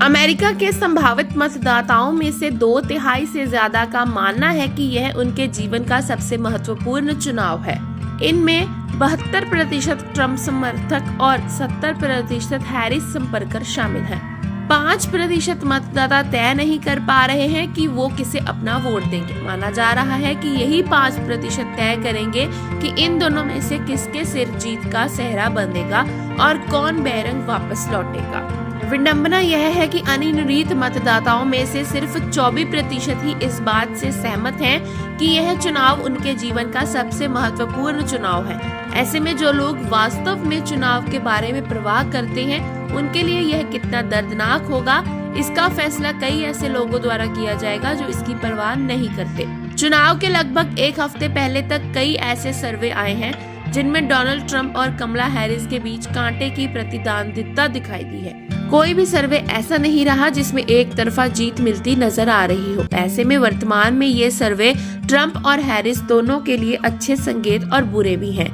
America के संभावित मतदाताओं में से 2/3 से ज्यादा का मानना है कि यह उनके जीवन का सबसे महत्वपूर्ण चुनाव है। इनमें 72% ट्रंप समर्थक और 70% हैरिस संपर्कर शामिल हैं। 5% मतदाता तय नहीं कर पा रहे हैं कि वो किसे अपना वोट देंगे। माना जा रहा है कि यही 5% तय करेंगे कि इन दोनों में से किसके सिर जीत का सेहरा बंधेगा और कौन बेरंग वापस लौटेगा। विडंबना यह है कि अनिर्णित मतदाताओं में से सिर्फ 24% ही इस बात से सहमत हैं कि यह चुनाव उनके जीवन का सबसे महत्वपूर्ण चुनाव है। ऐसे में जो लोग वास्तव में चुनाव के बारे में परवाह करते हैं, उनके लिए यह कितना दर्दनाक होगा, इसका फैसला कई ऐसे लोगों द्वारा किया जाएगा जो इसकी परवाह नहीं करते। चुनाव के लगभग एक हफ्ते पहले तक कई ऐसे सर्वे आए हैं जिनमें डोनाल्ड ट्रंप और कमला हैरिस के बीच कांटे की प्रतिद्वंदिता दिखाई दी है। कोई भी सर्वे ऐसा नहीं रहा जिसमें एक तरफा जीत मिलती नजर आ रही हो। ऐसे में वर्तमान में ये सर्वे ट्रंप और हैरिस दोनों के लिए अच्छे संकेत और बुरे भी हैं।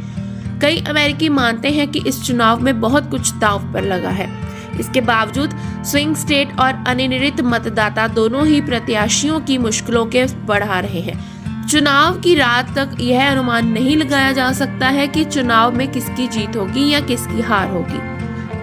कई अमेरिकी मानते हैं कि इस चुनाव में बहुत कुछ दांव पर लगा है। इसके बावजूद स्विंग स्टेट और अनिर्णित मतदाता दोनों ही प्रत्याशियों की मुश्किलों के बढ़ा रहे हैं। चुनाव की रात तक यह अनुमान नहीं लगाया जा सकता है कि चुनाव में किसकी जीत होगी या किसकी हार होगी।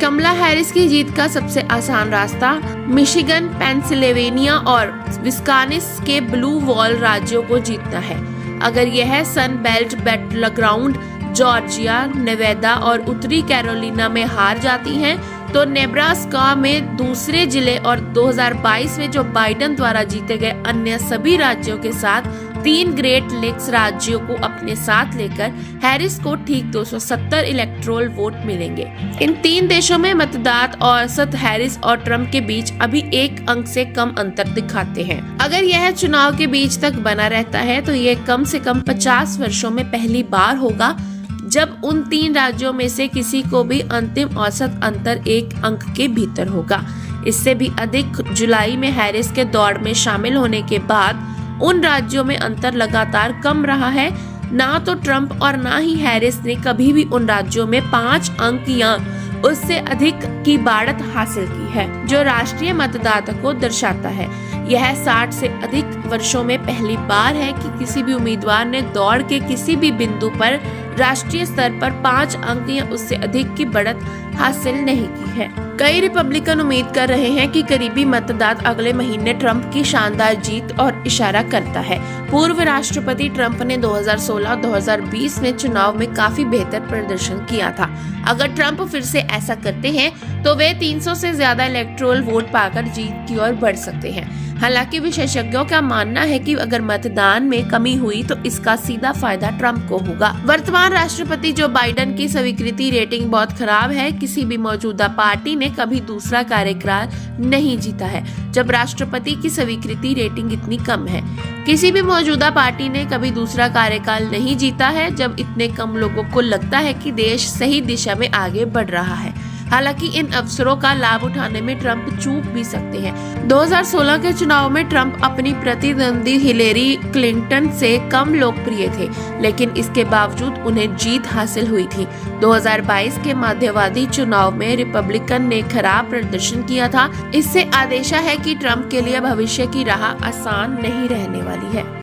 कमला हैरिस की जीत का सबसे आसान रास्ता मिशिगन, पेंसिल्वेनिया और विस्कॉन्सिन के ब्लू वॉल राज्यों को जीतना है। अगर यह सन बेल्ट बैटलग्राउंड जॉर्जिया, नेवादा और उत्तरी कैरोलिना में हार जाती हैं, तो नेब्रास्का में दूसरे जिले और 2022 में जो बाइडेन द्वारा जीते गए अन्य सभी राज्यों के साथ 3 ग्रेट लेक्स राज्यों को अपने साथ लेकर हैरिस को ठीक 270 इलेक्टोरल वोट मिलेंगे। इन 3 देशों में मतदाता औसत हैरिस और ट्रंप के बीच अभी 1 अंक से कम अंतर दिखाते हैं। अगर यह चुनाव के बीच तक बना रहता है तो यह कम से कम 50 वर्षों में पहली बार होगा जब उन 3 राज्यों में से किसी को भी अंतिम औसत अंतर 1 अंक के भीतर होगा। इससे भी अधिक जुलाई में हैरिस के दौड़ में शामिल होने के बाद उन राज्यों में अंतर लगातार कम रहा है। ना तो ट्रंप और ना ही हैरिस ने कभी भी उन राज्यों में 5 अंक या उससे अधिक की बढ़त हासिल की है, जो राष्ट्रीय मतदाता को दर्शाता है। यह 60 से अधिक वर्षों में पहली बार है कि किसी भी उम्मीदवार ने दौड़ के किसी भी बिंदु पर राष्ट्रीय स्तर पर 5 अंक या उससे अधिक की बढ़त हासिल नहीं की है। कई रिपब्लिकन उम्मीद कर रहे हैं कि करीबी मतदाता अगले महीने ट्रंप की शानदार जीत और इशारा करता है। पूर्व राष्ट्रपति ट्रंप ने 2016-2020 में चुनाव में काफी बेहतर प्रदर्शन किया था। अगर ट्रंप फिर से ऐसा करते हैं तो वे 300 से ज्यादा इलेक्टोरल वोट पाकर जीत की ओर बढ़ सकते हैं। हालांकि विशेषज्ञों का मानना है कि अगर मतदान में कमी हुई तो इसका सीधा फायदा ट्रंप को होगा। वर्तमान राष्ट्रपति जो बाइडेन की स्वीकृति रेटिंग बहुत खराब है। किसी भी मौजूदा पार्टी ने कभी दूसरा कार्यकाल नहीं जीता है जब राष्ट्रपति की स्वीकृति रेटिंग इतनी कम है। किसी भी मौजूदा पार्टी ने कभी दूसरा कार्यकाल नहीं जीता है जब इतने कम लोगों को लगता है कि देश सही दिशा में आगे बढ़ रहा है। हालांकि इन अवसरों का लाभ उठाने में ट्रंप चूक भी सकते हैं। 2016 के चुनाव में ट्रंप अपनी प्रतिद्वंदी हिलेरी क्लिंटन से कम लोकप्रिय थे, लेकिन इसके बावजूद उन्हें जीत हासिल हुई थी। 2022 के मध्यवादी चुनाव में रिपब्लिकन ने खराब प्रदर्शन किया था। इससे आदेशा है कि ट्रंप के लिए भविष्य की राह आसान नहीं रहने वाली है।